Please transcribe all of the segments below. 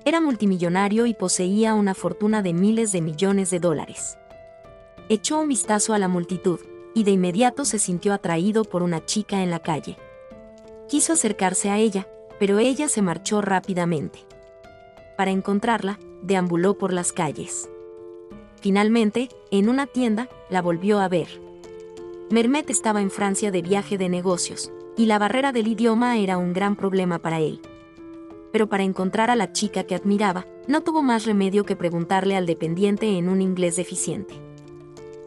Era multimillonario y poseía una fortuna de miles de millones de dólares. Echó un vistazo a la multitud, y de inmediato se sintió atraído por una chica en la calle. Quiso acercarse a ella, pero ella se marchó rápidamente. Para encontrarla, deambuló por las calles. Finalmente, en una tienda, la volvió a ver. Mermet estaba en Francia de viaje de negocios, y la barrera del idioma era un gran problema para él. Pero para encontrar a la chica que admiraba, no tuvo más remedio que preguntarle al dependiente en un inglés deficiente.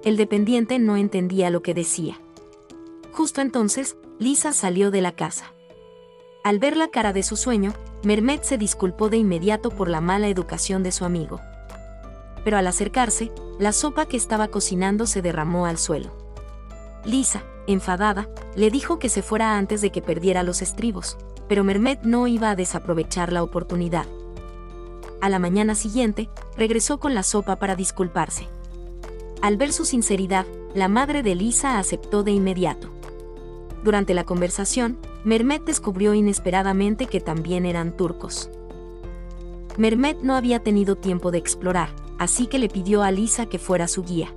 El dependiente no entendía lo que decía. Justo entonces, Lisa salió de la casa. Al ver la cara de su sueño, Mermet se disculpó de inmediato por la mala educación de su amigo. Pero al acercarse, la sopa que estaba cocinando se derramó al suelo. Lisa, enfadada, le dijo que se fuera antes de que perdiera los estribos, pero Mermet no iba a desaprovechar la oportunidad. A la mañana siguiente, regresó con la sopa para disculparse. Al ver su sinceridad, la madre de Lisa aceptó de inmediato. Durante la conversación, Mermet descubrió inesperadamente que también eran turcos. Mermet no había tenido tiempo de explorar, así que le pidió a Lisa que fuera su guía.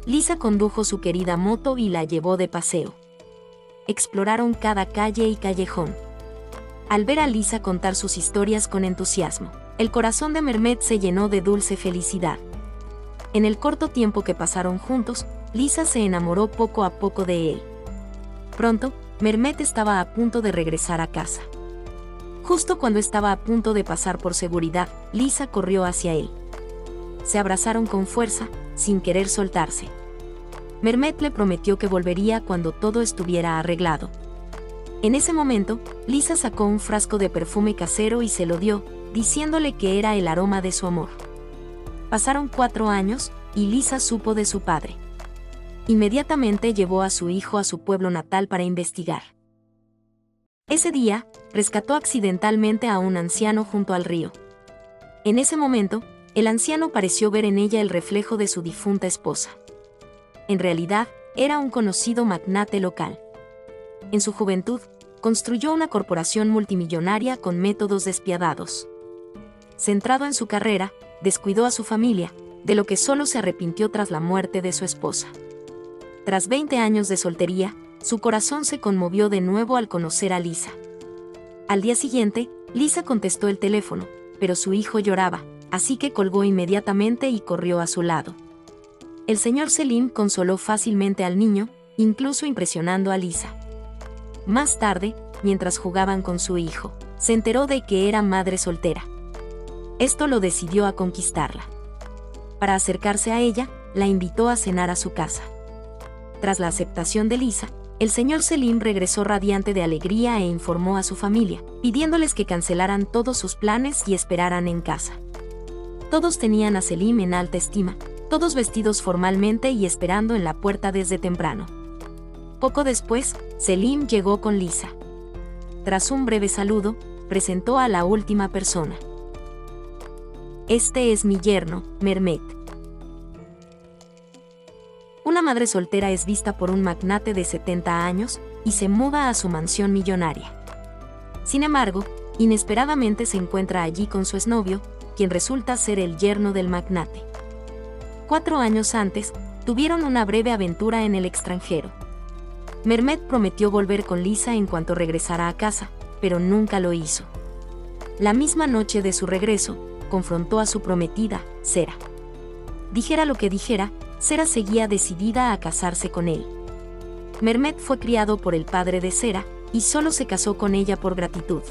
Lisa condujo su querida moto y la llevó de paseo. Exploraron cada calle y callejón. Al ver a Lisa contar sus historias con entusiasmo, el corazón de Mermet se llenó de dulce felicidad. En el corto tiempo que pasaron juntos, Lisa se enamoró poco a poco de él. Pronto, Mermet estaba a punto de regresar a casa. Justo cuando estaba a punto de pasar por seguridad, Lisa corrió hacia él. Se abrazaron con fuerza, sin querer soltarse. Mermet le prometió que volvería cuando todo estuviera arreglado. En ese momento, Lisa sacó un frasco de perfume casero y se lo dio, diciéndole que era el aroma de su amor. Pasaron 4 años, y Lisa supo de su padre. Inmediatamente llevó a su hijo a su pueblo natal para investigar. Ese día, rescató accidentalmente a un anciano junto al río. En ese momento, el anciano pareció ver en ella el reflejo de su difunta esposa. En realidad, era un conocido magnate local. En su juventud, construyó una corporación multimillonaria con métodos despiadados. Centrado en su carrera, descuidó a su familia, de lo que solo se arrepintió tras la muerte de su esposa. Tras 20 años de soltería, su corazón se conmovió de nuevo al conocer a Lisa. Al día siguiente, Lisa contestó el teléfono, pero su hijo lloraba, así que colgó inmediatamente y corrió a su lado. El señor Selim consoló fácilmente al niño, incluso impresionando a Lisa. Más tarde, mientras jugaban con su hijo, se enteró de que era madre soltera. Esto lo decidió a conquistarla. Para acercarse a ella, la invitó a cenar a su casa. Tras la aceptación de Lisa, el señor Selim regresó radiante de alegría e informó a su familia, pidiéndoles que cancelaran todos sus planes y esperaran en casa. Todos tenían a Selim en alta estima, todos vestidos formalmente y esperando en la puerta desde temprano. Poco después, Selim llegó con Lisa. Tras un breve saludo, presentó a la última persona. Este es mi yerno, Mermet. Una madre soltera es vista por un magnate de 70 años y se muda a su mansión millonaria. Sin embargo, inesperadamente se encuentra allí con su exnovio, quien resulta ser el yerno del magnate. 4 años antes, tuvieron una breve aventura en el extranjero. Mermet prometió volver con Lisa en cuanto regresara a casa, pero nunca lo hizo. La misma noche de su regreso, confrontó a su prometida, Sera. Dijera lo que dijera, Sera seguía decidida a casarse con él. Mermet fue criado por el padre de Sera, y solo se casó con ella por gratitud.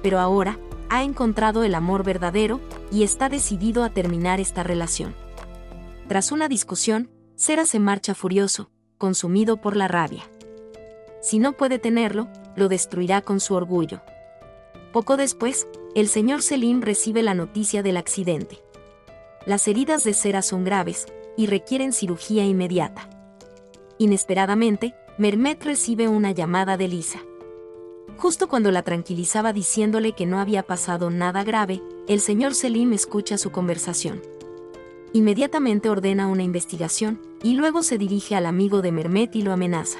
Pero ahora, ha encontrado el amor verdadero, y está decidido a terminar esta relación. Tras una discusión, Sera se marcha furioso, consumido por la rabia. Si no puede tenerlo, lo destruirá con su orgullo. Poco después, el señor Selim recibe la noticia del accidente. Las heridas de Sera son graves, y requieren cirugía inmediata. Inesperadamente, Mermet recibe una llamada de Lisa. Justo cuando la tranquilizaba diciéndole que no había pasado nada grave, el señor Selim escucha su conversación. Inmediatamente ordena una investigación, y luego se dirige al amigo de Mermet y lo amenaza.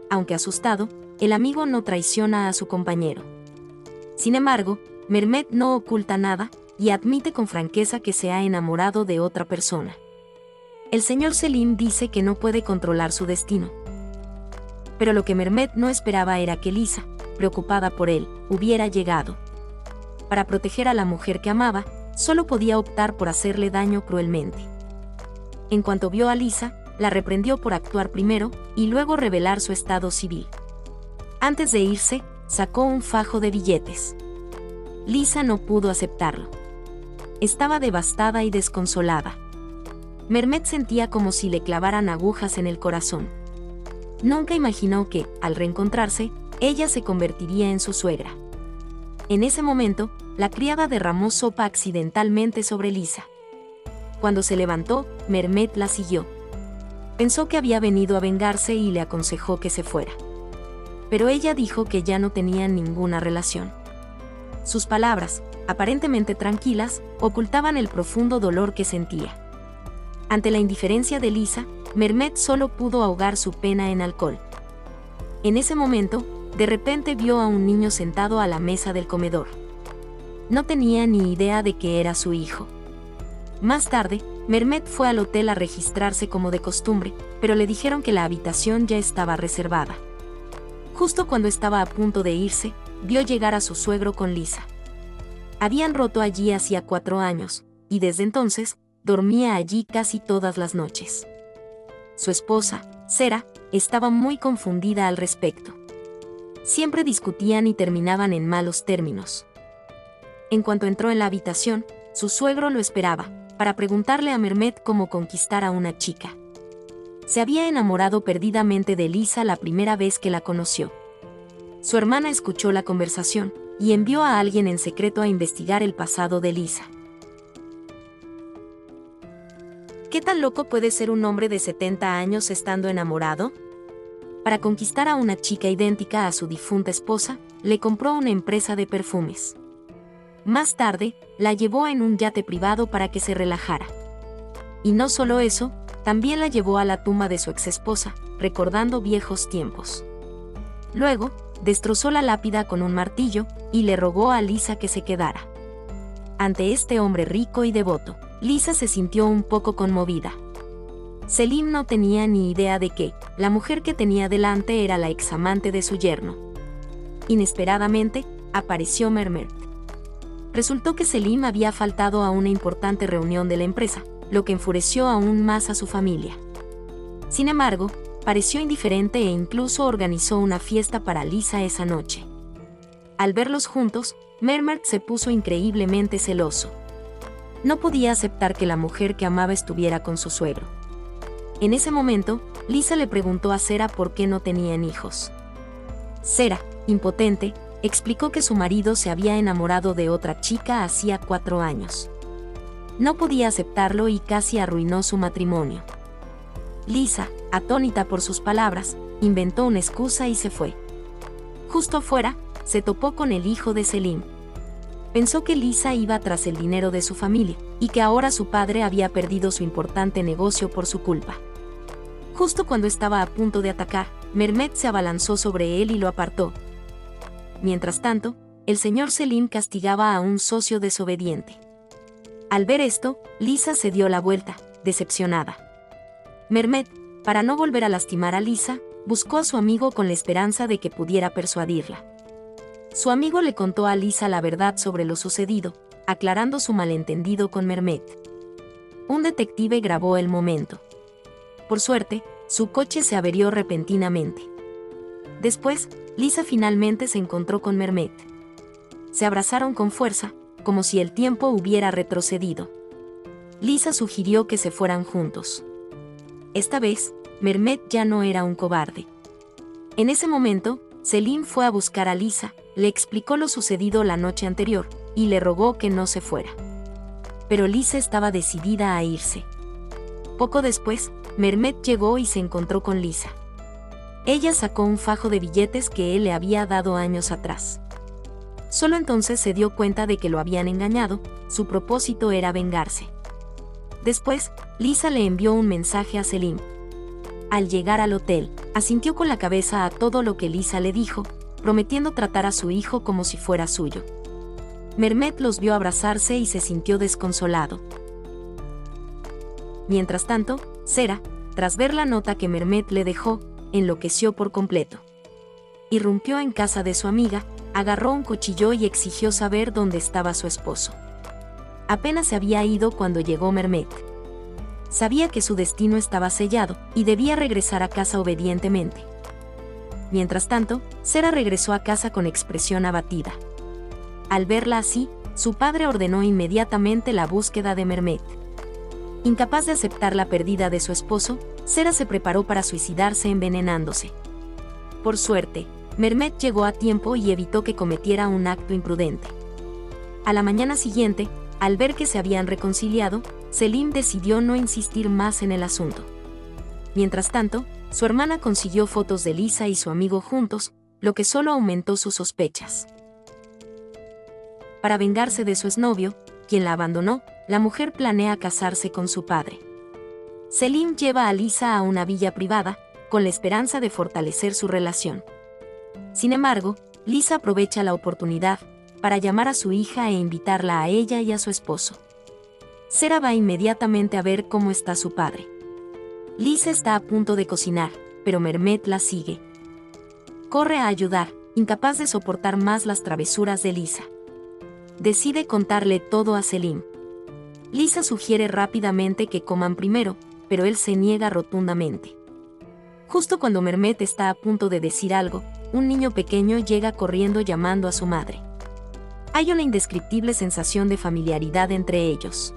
Aunque asustado, el amigo no traiciona a su compañero. Sin embargo, Mehmet no oculta nada y admite con franqueza que se ha enamorado de otra persona. El señor Selim dice que no puede controlar su destino. Pero lo que Mehmet no esperaba era que Lisa, preocupada por él, hubiera llegado. Para proteger a la mujer que amaba, solo podía optar por hacerle daño cruelmente. En cuanto vio a Lisa, la reprendió por actuar primero y luego revelar su estado civil. Antes de irse, sacó un fajo de billetes. Lisa no pudo aceptarlo. Estaba devastada y desconsolada. Mehmet sentía como si le clavaran agujas en el corazón. Nunca imaginó que, al reencontrarse, ella se convertiría en su suegra. En ese momento, la criada derramó sopa accidentalmente sobre Lisa. Cuando se levantó, Mehmet la siguió. Pensó que había venido a vengarse y le aconsejó que se fuera. Pero ella dijo que ya no tenían ninguna relación. Sus palabras, aparentemente tranquilas, ocultaban el profundo dolor que sentía. Ante la indiferencia de Lisa, Mehmet solo pudo ahogar su pena en alcohol. En ese momento, de repente vio a un niño sentado a la mesa del comedor. No tenía ni idea de que era su hijo. Más tarde, Mehmet fue al hotel a registrarse como de costumbre, pero le dijeron que la habitación ya estaba reservada. Justo cuando estaba a punto de irse, vio llegar a su suegro con Lisa. Habían roto allí hacía 4 años, y desde entonces, dormía allí casi todas las noches. Su esposa, Sera, estaba muy confundida al respecto. Siempre discutían y terminaban en malos términos. En cuanto entró en la habitación, su suegro lo esperaba, para preguntarle a Mehmet cómo conquistar a una chica. Se había enamorado perdidamente de Lisa la primera vez que la conoció. Su hermana escuchó la conversación, y envió a alguien en secreto a investigar el pasado de Lisa. ¿Qué tan loco puede ser un hombre de 70 años estando enamorado? Para conquistar a una chica idéntica a su difunta esposa, le compró una empresa de perfumes. Más tarde, la llevó en un yate privado para que se relajara. Y no solo eso, también la llevó a la tumba de su exesposa, recordando viejos tiempos. Luego, destrozó la lápida con un martillo y le rogó a Lisa que se quedara. Ante este hombre rico y devoto, Lisa se sintió un poco conmovida. Selim no tenía ni idea de que la mujer que tenía delante era la examante de su yerno. Inesperadamente, apareció Mehmet. Resultó que Selim había faltado a una importante reunión de la empresa, lo que enfureció aún más a su familia. Sin embargo, pareció indiferente e incluso organizó una fiesta para Lisa esa noche. Al verlos juntos, Mehmet se puso increíblemente celoso. No podía aceptar que la mujer que amaba estuviera con su suegro. En ese momento, Lisa le preguntó a Sera por qué no tenían hijos. Sera, impotente, explicó que su marido se había enamorado de otra chica hacía 4 años. No podía aceptarlo y casi arruinó su matrimonio. Lisa, atónita por sus palabras, inventó una excusa y se fue. Justo afuera, se topó con el hijo de Selim. Pensó que Lisa iba tras el dinero de su familia, y que ahora su padre había perdido su importante negocio por su culpa. Justo cuando estaba a punto de atacar, Mehmet se abalanzó sobre él y lo apartó. Mientras tanto, el señor Selim castigaba a un socio desobediente. Al ver esto, Lisa se dio la vuelta, decepcionada. Mehmet, para no volver a lastimar a Lisa, buscó a su amigo con la esperanza de que pudiera persuadirla. Su amigo le contó a Lisa la verdad sobre lo sucedido, aclarando su malentendido con Mehmet. Un detective grabó el momento. Por suerte, su coche se averió repentinamente. Después, Lisa finalmente se encontró con Mehmet. Se abrazaron con fuerza, como si el tiempo hubiera retrocedido. Lisa sugirió que se fueran juntos. Esta vez, Mehmet ya no era un cobarde. En ese momento, Selim fue a buscar a Lisa, le explicó lo sucedido la noche anterior, y le rogó que no se fuera. Pero Lisa estaba decidida a irse. Poco después, Mehmet llegó y se encontró con Lisa. Ella sacó un fajo de billetes que él le había dado años atrás. Solo entonces se dio cuenta de que lo habían engañado, su propósito era vengarse. Después, Lisa le envió un mensaje a Selim. Al llegar al hotel, asintió con la cabeza a todo lo que Lisa le dijo, prometiendo tratar a su hijo como si fuera suyo. Mehmet los vio abrazarse y se sintió desconsolado. Mientras tanto, Sera, tras ver la nota que Mehmet le dejó, enloqueció por completo. Irrumpió en casa de su amiga, agarró un cuchillo y exigió saber dónde estaba su esposo. Apenas se había ido cuando llegó Mehmet. Sabía que su destino estaba sellado y debía regresar a casa obedientemente. Mientras tanto, Sera regresó a casa con expresión abatida. Al verla así, su padre ordenó inmediatamente la búsqueda de Mehmet. Incapaz de aceptar la pérdida de su esposo, Sera se preparó para suicidarse envenenándose. Por suerte, Mehmet llegó a tiempo y evitó que cometiera un acto imprudente. A la mañana siguiente, al ver que se habían reconciliado, Selim decidió no insistir más en el asunto. Mientras tanto, su hermana consiguió fotos de Lisa y su amigo juntos, lo que solo aumentó sus sospechas. Para vengarse de su exnovio, quien la abandonó, la mujer planea casarse con su padre. Selim lleva a Lisa a una villa privada, con la esperanza de fortalecer su relación. Sin embargo, Lisa aprovecha la oportunidad para llamar a su hija e invitarla a ella y a su esposo. Sera va inmediatamente a ver cómo está su padre. Lisa está a punto de cocinar, pero Mehmet la sigue. Corre a ayudar, incapaz de soportar más las travesuras de Lisa. Decide contarle todo a Selim. Lisa sugiere rápidamente que coman primero, pero él se niega rotundamente. Justo cuando Mehmet está a punto de decir algo, un niño pequeño llega corriendo llamando a su madre. Hay una indescriptible sensación de familiaridad entre ellos.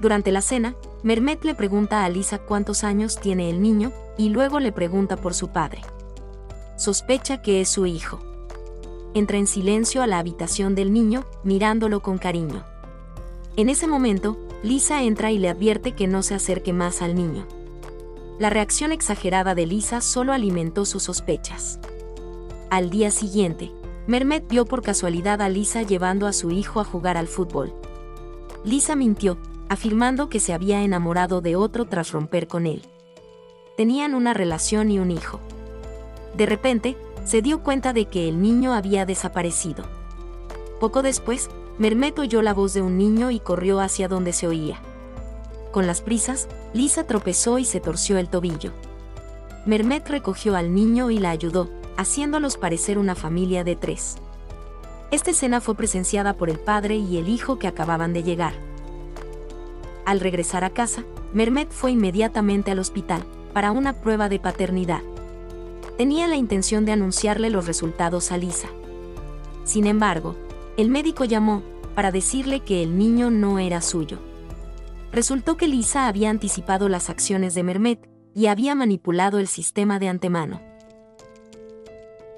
Durante la cena, Mehmet le pregunta a Lisa cuántos años tiene el niño, y luego le pregunta por su padre. Sospecha que es su hijo. Entra en silencio a la habitación del niño, mirándolo con cariño. En ese momento, Lisa entra y le advierte que no se acerque más al niño. La reacción exagerada de Lisa solo alimentó sus sospechas. Al día siguiente, Mehmet vio por casualidad a Lisa llevando a su hijo a jugar al fútbol. Lisa mintió, afirmando que se había enamorado de otro tras romper con él. Tenían una relación y un hijo. De repente, se dio cuenta de que el niño había desaparecido. Poco después, Mehmet oyó la voz de un niño y corrió hacia donde se oía. Con las prisas, Lisa tropezó y se torció el tobillo. Mehmet recogió al niño y la ayudó, haciéndolos parecer una familia de 3. Esta escena fue presenciada por el padre y el hijo que acababan de llegar. Al regresar a casa, Mehmet fue inmediatamente al hospital, para una prueba de paternidad. Tenía la intención de anunciarle los resultados a Lisa. Sin embargo, el médico llamó, para decirle que el niño no era suyo. Resultó que Lisa había anticipado las acciones de Mehmet, y había manipulado el sistema de antemano.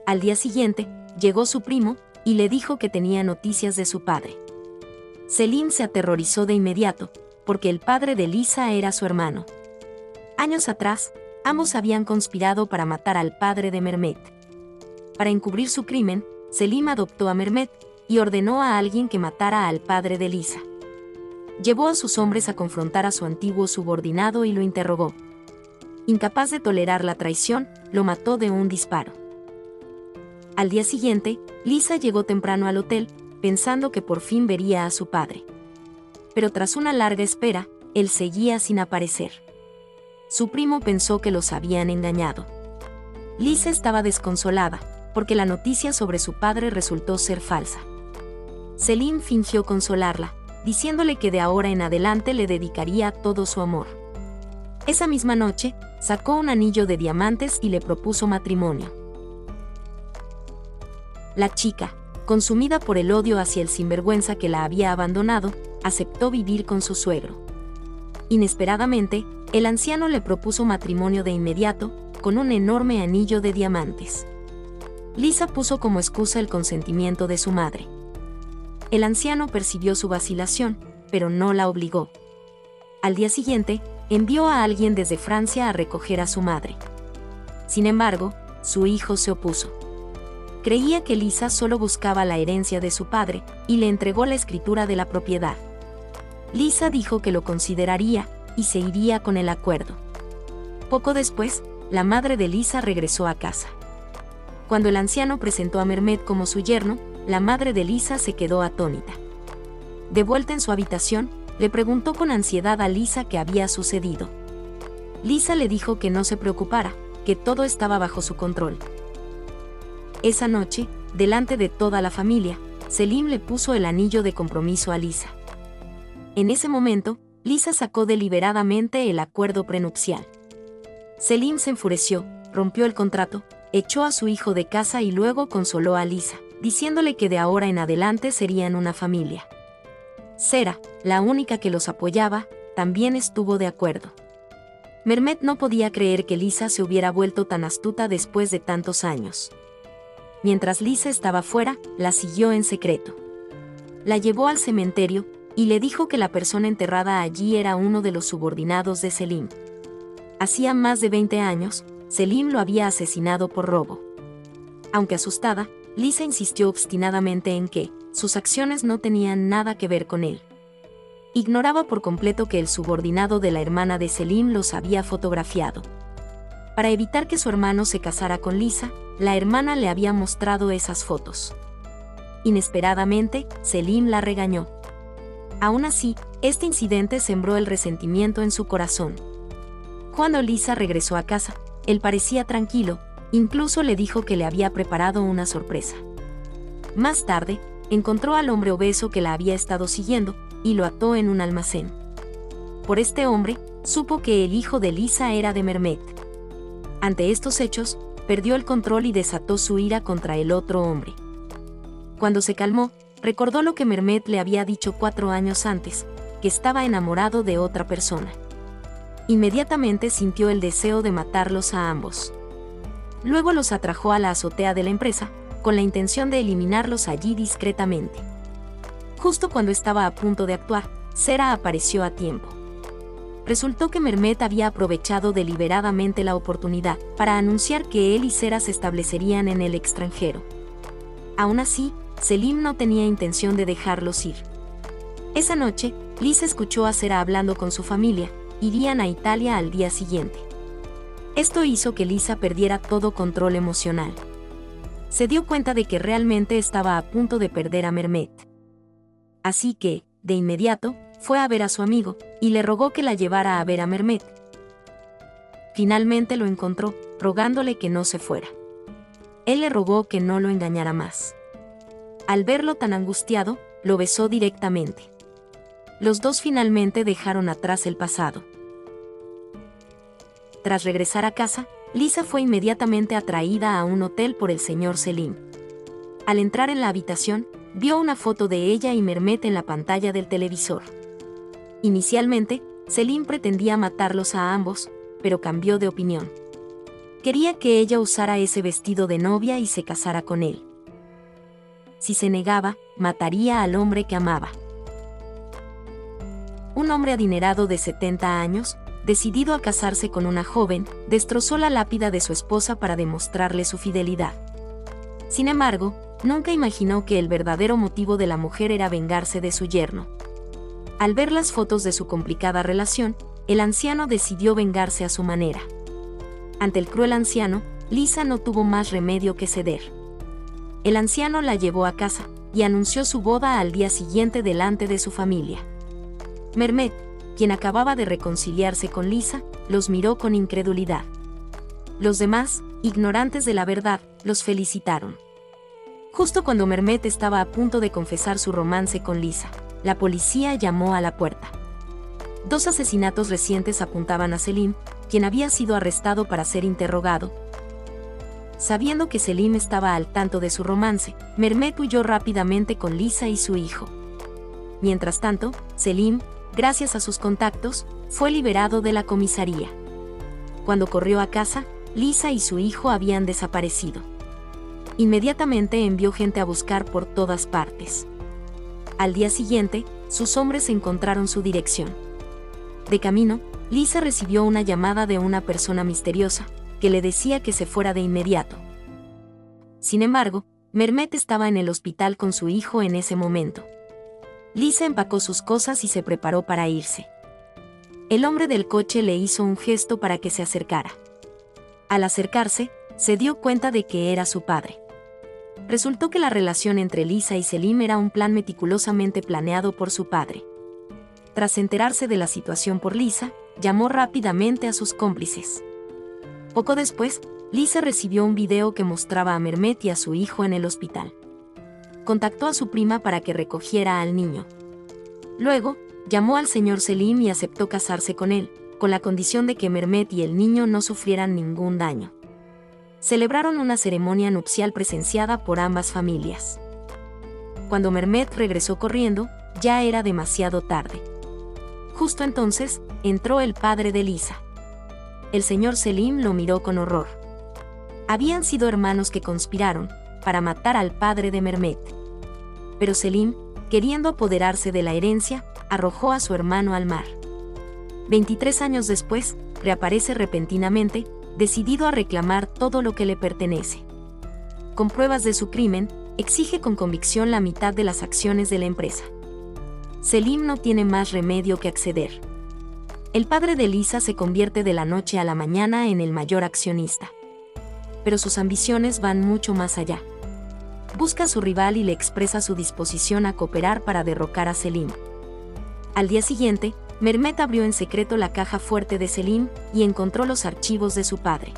Al día siguiente, llegó su primo, y le dijo que tenía noticias de su padre. Selim se aterrorizó de inmediato, porque el padre de Lisa era su hermano. Años atrás, ambos habían conspirado para matar al padre de Mehmet. Para encubrir su crimen, Selim adoptó a Mehmet, y ordenó a alguien que matara al padre de Lisa. Llevó a sus hombres a confrontar a su antiguo subordinado y lo interrogó. Incapaz de tolerar la traición, lo mató de un disparo. Al día siguiente, Lisa llegó temprano al hotel, pensando que por fin vería a su padre. Pero tras una larga espera, él seguía sin aparecer. Su primo pensó que los habían engañado. Lisa estaba desconsolada, porque la noticia sobre su padre resultó ser falsa. Selim fingió consolarla, diciéndole que de ahora en adelante le dedicaría todo su amor. Esa misma noche, sacó un anillo de diamantes y le propuso matrimonio. La chica, consumida por el odio hacia el sinvergüenza que la había abandonado, aceptó vivir con su suegro. Inesperadamente, el anciano le propuso matrimonio de inmediato, con un enorme anillo de diamantes. Lisa puso como excusa el consentimiento de su madre. El anciano percibió su vacilación, pero no la obligó. Al día siguiente, envió a alguien desde Francia a recoger a su madre. Sin embargo, su hijo se opuso. Creía que Lisa solo buscaba la herencia de su padre, y le entregó la escritura de la propiedad. Lisa dijo que lo consideraría, y se iría con el acuerdo. Poco después, la madre de Lisa regresó a casa. Cuando el anciano presentó a Mehmet como su yerno, la madre de Lisa se quedó atónita. De vuelta en su habitación, le preguntó con ansiedad a Lisa qué había sucedido. Lisa le dijo que no se preocupara, que todo estaba bajo su control. Esa noche, delante de toda la familia, Selim le puso el anillo de compromiso a Lisa. En ese momento, Lisa sacó deliberadamente el acuerdo prenupcial. Selim se enfureció, rompió el contrato, echó a su hijo de casa y luego consoló a Lisa, diciéndole que de ahora en adelante serían una familia. Sera, la única que los apoyaba, también estuvo de acuerdo. Mehmet no podía creer que Lisa se hubiera vuelto tan astuta después de tantos años. Mientras Lisa estaba fuera, la siguió en secreto. La llevó al cementerio y le dijo que la persona enterrada allí era uno de los subordinados de Selim. Hacía más de 20 años, Selim lo había asesinado por robo. Aunque asustada, Lisa insistió obstinadamente en que sus acciones no tenían nada que ver con él. Ignoraba por completo que el subordinado de la hermana de Selim los había fotografiado. Para evitar que su hermano se casara con Lisa, la hermana le había mostrado esas fotos. Inesperadamente, Selim la regañó. Aún así, este incidente sembró el resentimiento en su corazón. Cuando Lisa regresó a casa, él parecía tranquilo, incluso le dijo que le había preparado una sorpresa. Más tarde, encontró al hombre obeso que la había estado siguiendo, y lo ató en un almacén. Por este hombre, supo que el hijo de Lisa era de Mehmet. Ante estos hechos, perdió el control y desató su ira contra el otro hombre. Cuando se calmó, recordó lo que Mehmet le había dicho 4 años antes, que estaba enamorado de otra persona. Inmediatamente sintió el deseo de matarlos a ambos. Luego los atrajo a la azotea de la empresa, con la intención de eliminarlos allí discretamente. Justo cuando estaba a punto de actuar, Sera apareció a tiempo. Resultó que Mehmet había aprovechado deliberadamente la oportunidad para anunciar que él y Sera se establecerían en el extranjero. Aún así, Selim no tenía intención de dejarlos ir. Esa noche, Lisa escuchó a Sera hablando con su familia, irían a Italia al día siguiente. Esto hizo que Lisa perdiera todo control emocional. Se dio cuenta de que realmente estaba a punto de perder a Mehmet. Así que, de inmediato, fue a ver a su amigo, y le rogó que la llevara a ver a Mehmet. Finalmente lo encontró, rogándole que no se fuera. Él le rogó que no lo engañara más. Al verlo tan angustiado, lo besó directamente. Los dos finalmente dejaron atrás el pasado. Tras regresar a casa, Lisa fue inmediatamente atraída a un hotel por el señor Selim. Al entrar en la habitación, vio una foto de ella y Mehmet en la pantalla del televisor. Inicialmente, Selim pretendía matarlos a ambos, pero cambió de opinión. Quería que ella usara ese vestido de novia y se casara con él. Si se negaba, mataría al hombre que amaba. Un hombre adinerado de 70 años, decidido a casarse con una joven, destrozó la lápida de su esposa para demostrarle su fidelidad. Sin embargo, nunca imaginó que el verdadero motivo de la mujer era vengarse de su yerno. Al ver las fotos de su complicada relación, el anciano decidió vengarse a su manera. Ante el cruel anciano, Lisa no tuvo más remedio que ceder. El anciano la llevó a casa y anunció su boda al día siguiente delante de su familia. Mehmet, quien acababa de reconciliarse con Lisa, los miró con incredulidad. Los demás, ignorantes de la verdad, los felicitaron. Justo cuando Mehmet estaba a punto de confesar su romance con Lisa, la policía llamó a la puerta. 2 asesinatos recientes apuntaban a Selim, quien había sido arrestado para ser interrogado. Sabiendo que Selim estaba al tanto de su romance, Mehmet huyó rápidamente con Lisa y su hijo. Mientras tanto, Selim, gracias a sus contactos, fue liberado de la comisaría. Cuando corrió a casa, Lisa y su hijo habían desaparecido. Inmediatamente envió gente a buscar por todas partes. Al día siguiente, sus hombres encontraron su dirección. De camino, Lisa recibió una llamada de una persona misteriosa, que le decía que se fuera de inmediato. Sin embargo, Mehmet estaba en el hospital con su hijo en ese momento. Lisa empacó sus cosas y se preparó para irse. El hombre del coche le hizo un gesto para que se acercara. Al acercarse, se dio cuenta de que era su padre. Resultó que la relación entre Lisa y Selim era un plan meticulosamente planeado por su padre. Tras enterarse de la situación por Lisa, llamó rápidamente a sus cómplices. Poco después, Lisa recibió un video que mostraba a Mehmet y a su hijo en el hospital. Contactó a su prima para que recogiera al niño. Luego, llamó al señor Selim y aceptó casarse con él, con la condición de que Mehmet y el niño no sufrieran ningún daño. Celebraron una ceremonia nupcial presenciada por ambas familias. Cuando Mehmet regresó corriendo, ya era demasiado tarde. Justo entonces, entró el padre de Lisa. El señor Selim lo miró con horror. Habían sido hermanos que conspiraron para matar al padre de Mehmet. Pero Selim, queriendo apoderarse de la herencia, arrojó a su hermano al mar. 23 años después, reaparece repentinamente, decidido a reclamar todo lo que le pertenece. Con pruebas de su crimen, exige con convicción la mitad de las acciones de la empresa. Selim no tiene más remedio que acceder. El padre de Lisa se convierte de la noche a la mañana en el mayor accionista. Pero sus ambiciones van mucho más allá. Busca a su rival y le expresa su disposición a cooperar para derrocar a Selim. Al día siguiente, Mehmet abrió en secreto la caja fuerte de Selim y encontró los archivos de su padre.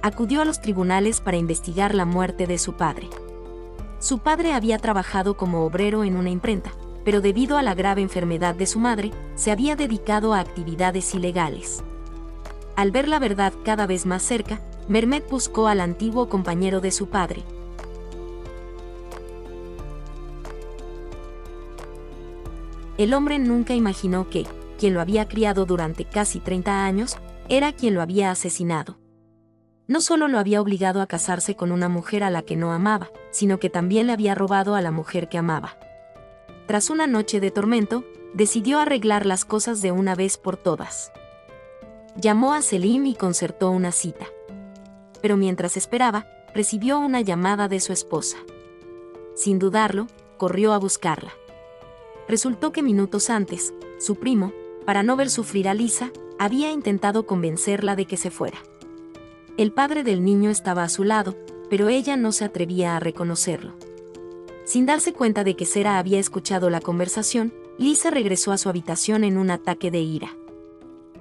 Acudió a los tribunales para investigar la muerte de su padre. Su padre había trabajado como obrero en una imprenta, pero debido a la grave enfermedad de su madre, se había dedicado a actividades ilegales. Al ver la verdad cada vez más cerca, Mehmet buscó al antiguo compañero de su padre. El hombre nunca imaginó que, quien lo había criado durante casi 30 años, era quien lo había asesinado. No solo lo había obligado a casarse con una mujer a la que no amaba, sino que también le había robado a la mujer que amaba. Tras una noche de tormento, decidió arreglar las cosas de una vez por todas. Llamó a Selim y concertó una cita. Pero mientras esperaba, recibió una llamada de su esposa. Sin dudarlo, corrió a buscarla. Resultó que minutos antes, su primo, para no ver sufrir a Lisa, había intentado convencerla de que se fuera. El padre del niño estaba a su lado, pero ella no se atrevía a reconocerlo. Sin darse cuenta de que Sera había escuchado la conversación, Lisa regresó a su habitación en un ataque de ira.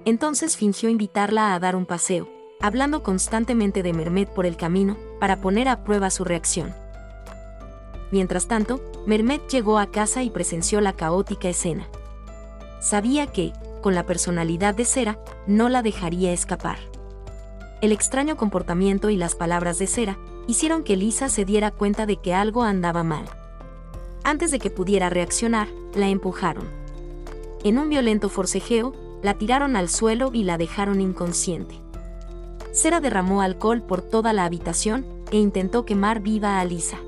Entonces fingió invitarla a dar un paseo, hablando constantemente de Mehmet por el camino, para poner a prueba su reacción. Mientras tanto, Mehmet llegó a casa y presenció la caótica escena. Sabía que, con la personalidad de Sera, no la dejaría escapar. El extraño comportamiento y las palabras de Sera hicieron que Lisa se diera cuenta de que algo andaba mal. Antes de que pudiera reaccionar, la empujaron. En un violento forcejeo, la tiraron al suelo y la dejaron inconsciente. Sera derramó alcohol por toda la habitación e intentó quemar viva a Lisa.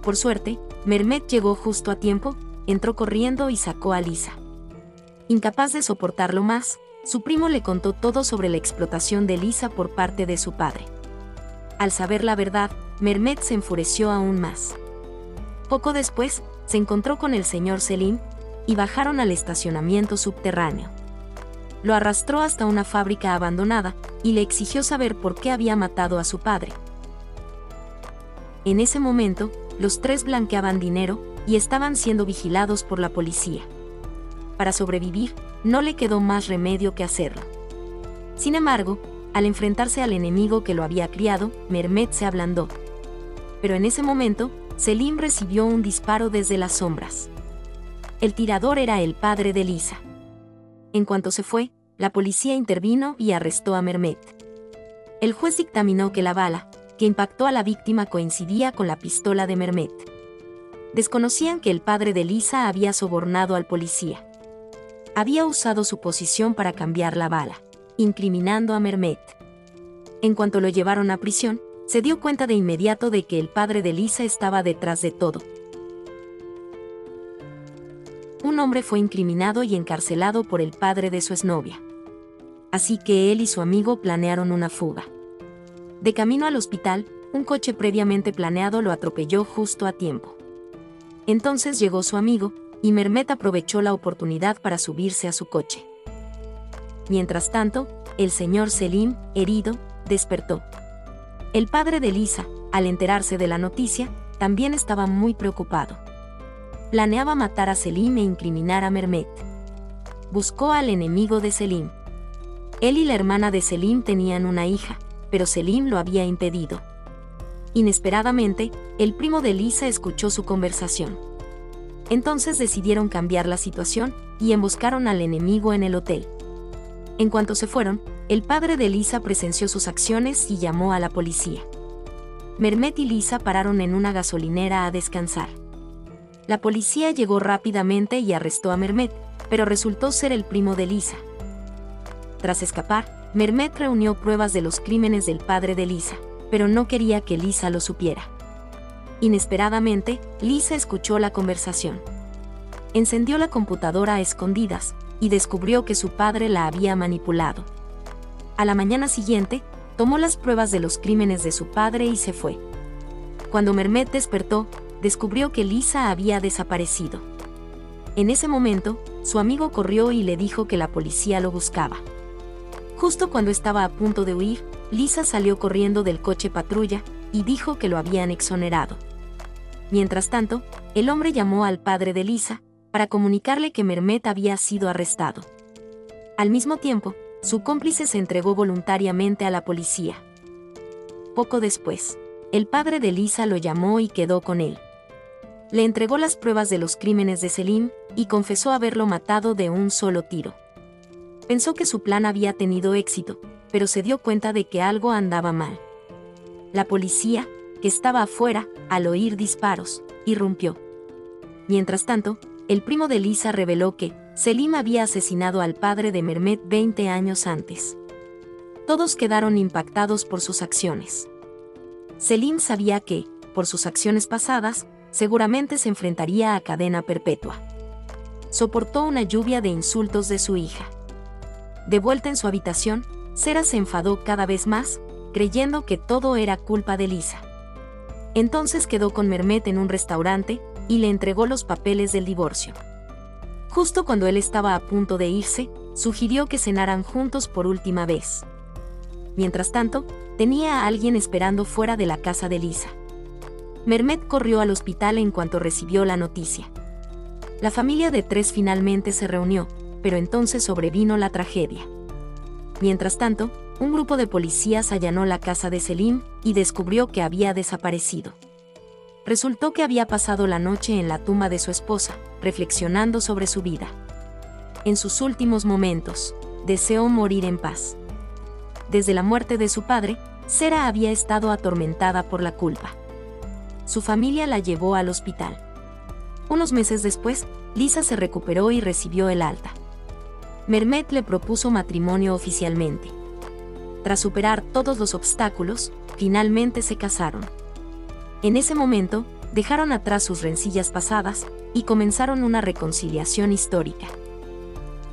Por suerte, Mehmet llegó justo a tiempo, entró corriendo y sacó a Lisa. Incapaz de soportarlo más, su primo le contó todo sobre la explotación de Lisa por parte de su padre. Al saber la verdad, Mehmet se enfureció aún más. Poco después, se encontró con el señor Selim y bajaron al estacionamiento subterráneo. Lo arrastró hasta una fábrica abandonada y le exigió saber por qué había matado a su padre. En ese momento, los tres blanqueaban dinero y estaban siendo vigilados por la policía. Para sobrevivir, no le quedó más remedio que hacerlo. Sin embargo, al enfrentarse al enemigo que lo había criado, Mehmet se ablandó. Pero en ese momento, Selim recibió un disparo desde las sombras. El tirador era el padre de Lisa. En cuanto se fue, la policía intervino y arrestó a Mehmet. El juez dictaminó que la bala, que impactó a la víctima, coincidía con la pistola de Mehmet. Desconocían que el padre de Lisa había sobornado al policía. Había usado su posición para cambiar la bala, incriminando a Mehmet. En cuanto lo llevaron a prisión, se dio cuenta de inmediato de que el padre de Lisa estaba detrás de todo. Un hombre fue incriminado y encarcelado por el padre de su exnovia. Así que él y su amigo planearon una fuga. De camino al hospital, un coche previamente planeado lo atropelló justo a tiempo. Entonces llegó su amigo, y Mehmet aprovechó la oportunidad para subirse a su coche. Mientras tanto, el señor Selim, herido, despertó. El padre de Lisa, al enterarse de la noticia, también estaba muy preocupado. Planeaba matar a Selim e incriminar a Mehmet. Buscó al enemigo de Selim. Él y la hermana de Selim tenían una hija, pero Selim lo había impedido. Inesperadamente, el primo de Lisa escuchó su conversación. Entonces decidieron cambiar la situación y emboscaron al enemigo en el hotel. En cuanto se fueron, el padre de Lisa presenció sus acciones y llamó a la policía. Mehmet y Lisa pararon en una gasolinera a descansar. La policía llegó rápidamente y arrestó a Mehmet, pero resultó ser el primo de Lisa. Tras escapar, Mehmet reunió pruebas de los crímenes del padre de Lisa, pero no quería que Lisa lo supiera. Inesperadamente, Lisa escuchó la conversación. Encendió la computadora a escondidas y descubrió que su padre la había manipulado. A la mañana siguiente, tomó las pruebas de los crímenes de su padre y se fue. Cuando Mehmet despertó, descubrió que Lisa había desaparecido. En ese momento, su amigo corrió y le dijo que la policía lo buscaba. Justo cuando estaba a punto de huir, Lisa salió corriendo del coche patrulla y dijo que lo habían exonerado. Mientras tanto, el hombre llamó al padre de Lisa para comunicarle que Mehmet había sido arrestado. Al mismo tiempo, su cómplice se entregó voluntariamente a la policía. Poco después, el padre de Lisa lo llamó y quedó con él. Le entregó las pruebas de los crímenes de Selim y confesó haberlo matado de un solo tiro. Pensó que su plan había tenido éxito, pero se dio cuenta de que algo andaba mal. La policía, que estaba afuera, al oír disparos, irrumpió. Mientras tanto, el primo de Lisa reveló que Selim había asesinado al padre de Mehmet 20 años antes. Todos quedaron impactados por sus acciones. Selim sabía que, por sus acciones pasadas, seguramente se enfrentaría a cadena perpetua. Soportó una lluvia de insultos de su hija. De vuelta en su habitación, Sera se enfadó cada vez más, creyendo que todo era culpa de Lisa. Entonces quedó con Mehmet en un restaurante y le entregó los papeles del divorcio. Justo cuando él estaba a punto de irse, sugirió que cenaran juntos por última vez. Mientras tanto, tenía a alguien esperando fuera de la casa de Lisa. Mehmet corrió al hospital en cuanto recibió la noticia. La familia de tres finalmente se reunió, pero entonces sobrevino la tragedia. Mientras tanto, un grupo de policías allanó la casa de Selim y descubrió que había desaparecido. Resultó que había pasado la noche en la tumba de su esposa, reflexionando sobre su vida. En sus últimos momentos, deseó morir en paz. Desde la muerte de su padre, Sera había estado atormentada por la culpa. Su familia la llevó al hospital. Unos meses después, Lisa se recuperó y recibió el alta. Mehmet le propuso matrimonio oficialmente. Tras superar todos los obstáculos, finalmente se casaron. En ese momento, dejaron atrás sus rencillas pasadas y comenzaron una reconciliación histórica.